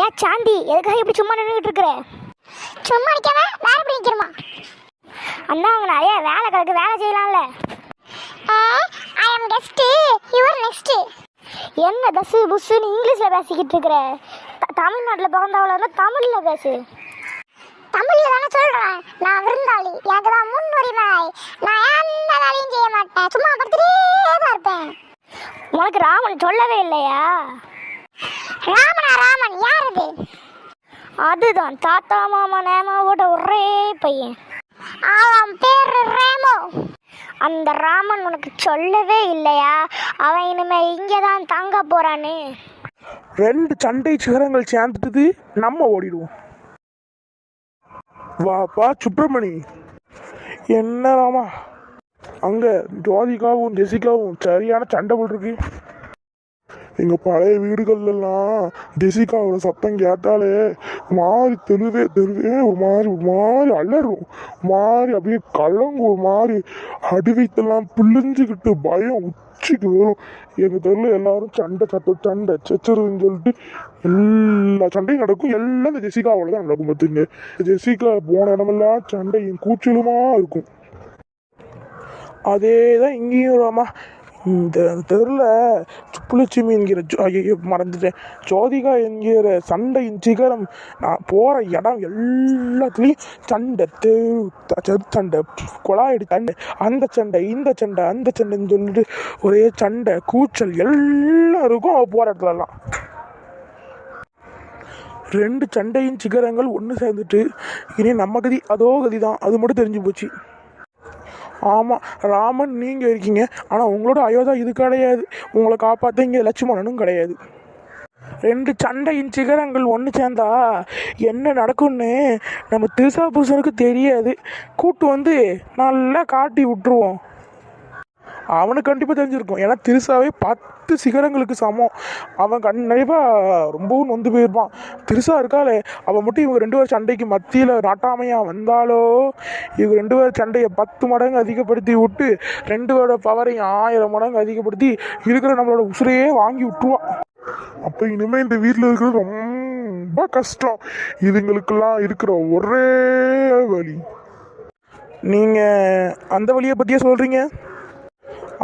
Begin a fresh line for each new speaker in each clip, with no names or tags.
ஏன் சாந்தி எதுக்காக இப்படி சும்மா நின்றுட்டு இருக்கிற?
சும்மா நிற்காம வேற எப்படி நிற்கிறமா?
அண்ணா அங்கே நிறைய வேலை கிடக்கு, வேலை செய்யலாம்ல.
ஐ அம் கெஸ்ட் யுவர் நெக்ஸ்ட்.
என்ன தசு புஸ்ஸுன்னு இங்கிலீஷில் பேசிக்கிட்டு இருக்கிற? தமிழ்நாட்டில் பிறந்தவள இருந்தால் தமிழில் பேசு.
தமிழில் தானே சொல்கிறேன். நான் விருந்தாளி, எனக்கு தான் முன்னுரிமை. நான் எந்த வேலையும் செய்ய மாட்டேன், சும்மா படுத்துட்டே தான் இருப்பேன்.
உனக்கு ராமன் சொல்லவே இல்லையா?
ராமனா? ராமன் யார் அது?
அதுதான் தாத்தா மாமா நேமாவோட ஒரே பையன்.
அவன் பேர் ரேமோ.
அந்த ராமன் உனக்கு சொல்லவே இல்லையா அவன் இனிமே இங்கே தான் தங்க போறான்னு?
2 சண்டை சிகரங்கள் சேர்ந்துட்டுது, நம்ம ஓடிடுவோம். வாப்பா சுப்பிரமணி. என்ன ராமா, அங்க ஜோதிகாவும் ஜெசிகாவும் சரியான சண்டை போட்டிருக்கு. எங்க பழைய வீடுகள்லாம் ஜெசிகாவோட சத்தம் கேட்டாலே மாறி தெருவே ஒரு மாதிரி அலறும், மாறி அப்படியே கலங்கு, ஒரு மாதிரி அடிவைத்தெல்லாம் பிழிஞ்சுக்கிட்டு பயம் உச்சிக்கு வரும். எங்கள் தெருவில் எல்லாரும் சண்டை சச்சரவுன்னு சொல்லிட்டு எல்லா சண்டையும் நடக்கும். எல்லாம் இந்த ஜெசிகாவோட தான் நடக்கும். பார்த்துங்க, ஜெசிகா போன இடமெல்லாம் சண்டையும் கூச்சலுமா இருக்கும். அதே தான் இங்கேயும் ராமா. இந்த தெருவில் சுப்புலட்சுமி என்கிற மறந்துட்டேன், ஜோதிகா என்கிற சண்டையின் சிகரம். நான் போகிற இடம் எல்லாத்துலேயும் சண்டை, சண்டை, குழாயடி சண்டை, அந்த சண்டை இந்த சண்டை அந்த சண்டைன்னு சொல்லிட்டு ஒரே சண்டை கூச்சல் எல்லாருக்கும் அவள் போகிற இடத்துலலாம். 2 சண்டையின் சிகரங்கள் ஒன்று சேர்ந்துட்டு இனி நம்ம கதி அதோ கதி தான், அது மட்டும் தெரிஞ்சு போச்சு. ஆமாம் ராமன் நீங்கள் இருக்கீங்க, ஆனால் உங்களோட அயோதா இது கிடையாது. உங்களை காப்பாற்ற இங்கே லட்சுமணனும் கிடையாது. 2 சண்டையின் சிகரங்கள் ஒன்று சேர்ந்தா என்ன நடக்கும்னு நம்ம திருசா புருஷனுக்கு தெரியாது. கூட்டு வந்து நல்லா காட்டி விட்டுருவோம். அவனுக்கு கண்டிப்பாக தெரிஞ்சிருக்கும், ஏன்னா திருசாவே 10 சிகரங்களுக்கு சமம். அவன் கண்டிப்பாக ரொம்பவும் நொந்து போயிருப்பான். திருசா இருக்காளே, அவன் மட்டும் இவங்க 2 பேர் சண்டைக்கு மத்தியில் நாட்டாமையாக வந்தாலோ இவங்க 2 பேர் சண்டையை 10 மடங்கு அதிகப்படுத்தி விட்டு 2 பேரோட பவரையும் 1000 மடங்கு அதிகப்படுத்தி இருக்கிற நம்மளோட உசுரையே வாங்கி விட்டுருவான். அப்போ இனிமேல் இந்த வீட்டில் இருக்கிறது ரொம்ப கஷ்டம். இதுங்களுக்கெல்லாம் இருக்கிற ஒரே வழி. நீங்கள் அந்த வழியை பற்றியே சொல்கிறீங்க?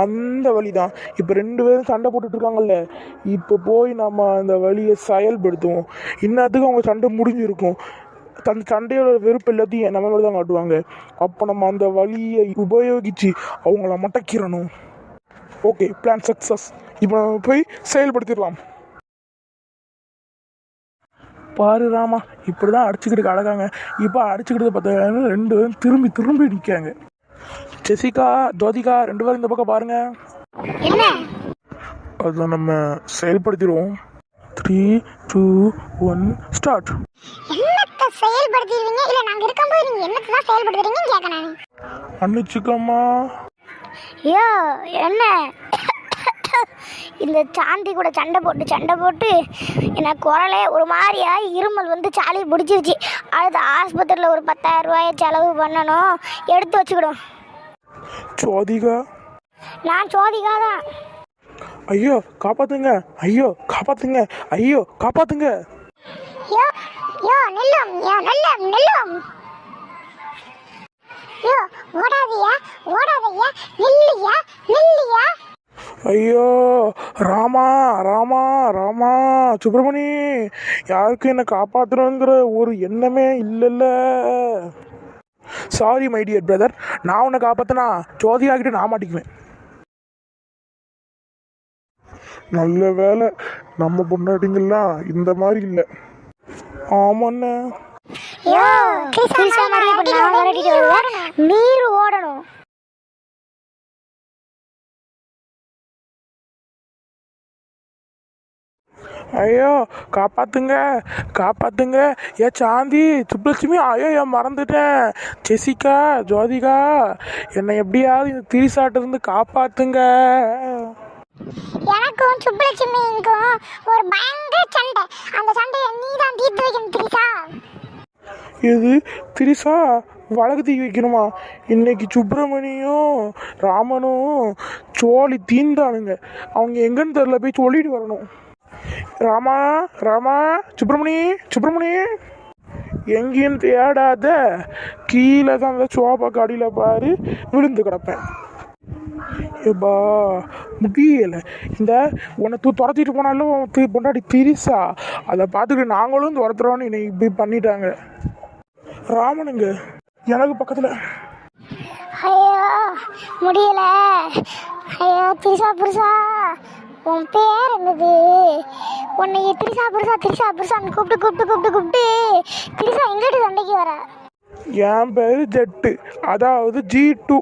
அந்த வழி தான். இப்போ 2 பேரும் சண்டை போட்டுட்ருக்காங்கல்ல, இப்போ போய் நம்ம அந்த வழியை செயல்படுத்துவோம். இன்னத்துக்கு அவங்க சண்டை முடிஞ்சிருக்கும். அந்த சண்டையோட வெறுப்பு எல்லாத்தையும் நம்மளோட தான் காட்டுவாங்க. அப்போ நம்ம அந்த வழியை உபயோகித்து அவங்கள மடக்கிடணும். Okay, plan success. இப்போ நம்ம போய் செயல்படுத்திடலாம். பாரு ராமா, இப்படி தான் அடிச்சுக்கிட்டு அழகாங்க. இப்போ அடிச்சுக்கிட்டு பார்த்தா 2 பேரும் திரும்பி நிற்காங்க. ஜெசிகா ஜோதிகா 2 பேரும் இந்த பக்கம் பாருங்க.
என்ன?
அதை நம்ம செயல்படுத்திடுவோம். 3, 2, 1 ஸ்டார்ட்.
என்னத்தை செயல்படுத்திடுவீங்க? இல்லை நாங்கள் இருக்கும்போது நீங்கள் என்னத்தை தான் செயல்படுத்துறீங்கன்னு கேட்கணும்.
அன்னிச்சுக்கம்மா.
ஐயோ என்ன இந்த சாந்தி கூட சண்டை போட்டு எனக்கு குரலே ஒரு மாதிரியா இருமல் வந்து சாலி பிடிச்சிருச்சு. அடுத்து ஆஸ்பத்திரியில் ஒரு 10,000 ரூபாயை செலவு பண்ணணும், எடுத்து வச்சுக்கிடும்.
ஜோதிகா.
நான் ஜோதிகா தான்.
ஐயோ காப்பாத்துங்க, ஐயோ காப்பாத்துங்க, ஐயோ காப்பாத்துங்க.
யோ யோ நில்லும், யோ நில்லும் நில்லும். யோ ஓடாதியா நில்லியா.
ஐயோ ராமா ராமா ராமா சுப்பிரமணி, யாருக்கும் என்னை காப்பாற்றணுங்கிற ஒரு எண்ணமே இல்லைல்ல. சாரி மை டியர் பிரதர், நான் உன்னை காப்பாற்றினா ஜோதியாகிட்ட நான் மாட்டிக்குவேன். நல்ல வேலை நம்ம பொண்டாட்டிங்கெல்லாம் இந்த மாதிரி இல்லை. ஆமாண்ணே.
நீர் ஓடணும்.
ஐயோ காப்பாத்துங்க. ஏ சாந்தி சுப்புலட்சுமி, ஐயோ மறந்துட்டேன். ஜெசிகா ஜோதிகா, என்னை எப்படியாவது இந்த திரிசாட்டிலிருந்து காப்பாத்துங்க.
எனக்கும் சுப்புலட்சுமிக்கும் ஒரு பயங்கர சண்டை. அந்த சண்டையை நீ தான் தீர்த்து வைக்கணும் திரிசா.
இது திரிசா வழக்கு தீ வைக்கணுமா? இன்னைக்கு சுப்பிரமணியும் ராமனும் சோழி தீந்தானுங்க. அவங்க எங்கன்னு தெரியல, போய் சொல்லிட்டு வரணும். ராமா ராமா சுப்பிரமணி சுப்பிரமணி எங்கேயும் தேடாத, கீழே தான் அந்த சோபா காடியில் பாரு விழுந்து கிடப்பேன். ஏப்பா முடியலை. இந்த உன்னை துரத்திட்டு போனாலும் பொண்டாடி திரிசா அதை பார்த்துட்டு நாங்களும் துரத்துறோன்னு இன்னைக்கு இப்படி பண்ணிட்டாங்க. ராமனுங்க எனக்கு பக்கத்தில்.
ஐயோ முடியல. ஐயோ திரிசா புருஷா, உன் பேர் என்னது? உன்னை திரிசா புருஷா திரிசா புருஷான்னு கூப்பிட்டு திரிசா எங்கிட்ட சண்டைக்கு வர?
என் பேர் ஜெட்டு, அதாவது G2.